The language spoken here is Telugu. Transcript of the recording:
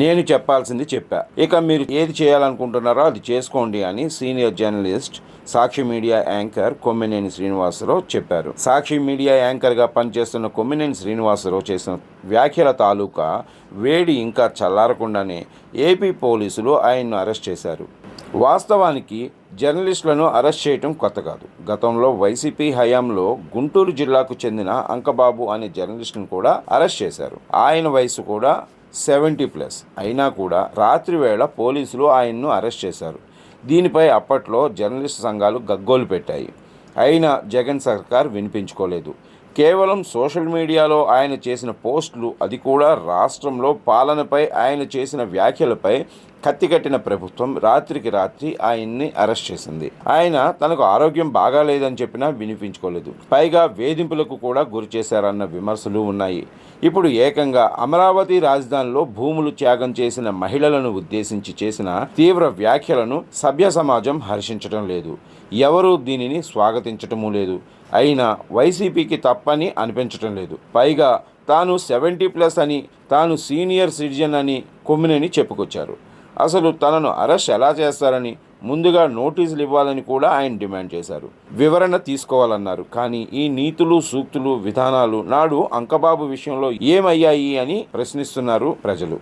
నేను చెప్పాల్సింది చెప్పా, ఇక మీరు ఏది చేయాలనుకుంటున్నారో అది చేసుకోండి అని సీనియర్ జర్నలిస్ట్ సాక్షి మీడియా యాంకర్ కొమ్మినేని శ్రీనివాసరావు చెప్పారు. సాక్షి మీడియా యాంకర్గా పనిచేస్తున్న కొమ్మినేని శ్రీనివాసరావు చేసిన వ్యాఖ్యల తాలూకా వేడి ఇంకా చల్లారకుండానే ఏపీ పోలీసులు ఆయన్ను అరెస్ట్ చేశారు. వాస్తవానికి జర్నలిస్టులను అరెస్ట్ చేయటం కొత్త కాదు. గతంలో వైసీపీ హయాంలో గుంటూరు జిల్లాకు చెందిన అంకబాబు అనే జర్నలిస్టును కూడా అరెస్ట్ చేశారు. ఆయన వయసు కూడా 70+ అయినా కూడా రాత్రి వేళ పోలీసులు ఆయన్ను అరెస్ట్ చేశారు. దీనిపై అప్పట్లో జర్నలిస్ట్ సంఘాలు గగ్గోలు పెట్టాయి. అయినా జగన్ సర్కార్ వినిపించుకోలేదు. కేవలం సోషల్ మీడియాలో ఆయన చేసిన పోస్టులు, అది కూడా రాష్ట్రంలో పాలనపై ఆయన చేసిన వ్యాఖ్యలపై కత్తికట్టిన ప్రభుత్వం రాత్రికి రాత్రి ఆయన్ని అరెస్ట్ చేసింది. ఆయన తనకు ఆరోగ్యం బాగాలేదని చెప్పినా వినిపించుకోలేదు. పైగా వేధింపులకు కూడా గురి చేశారన్న విమర్శలు ఉన్నాయి. ఇప్పుడు ఏకంగా అమరావతి రాజధానిలో భూములు త్యాగం చేసిన మహిళలను ఉద్దేశించి చేసిన తీవ్ర వ్యాఖ్యలను సభ్య సమాజం హర్షించడం లేదు. ఎవరూ దీనిని స్వాగతించటమూ లేదు. అయినా వైసీపీకి తప్పని అనిపించటం లేదు. పైగా తాను 70+ అని, తాను సీనియర్ సిటిజన్ అని కొమ్మినేని చెప్పుకొచ్చారు. అసలు తనను అరెస్ట్ ఎలా చేస్తారని ముందుగా నోటీసులు ఇవ్వాలని కూడా ఆయన డిమాండ్ చేశారు. వివరణ తీసుకోవాలన్నారు. కానీ ఈ నీతులు, సూక్తులు, విధానాలు నాడు అంకబాబు విషయంలో ఏమయ్యాయి అని ప్రశ్నిస్తున్నారు ప్రజలు.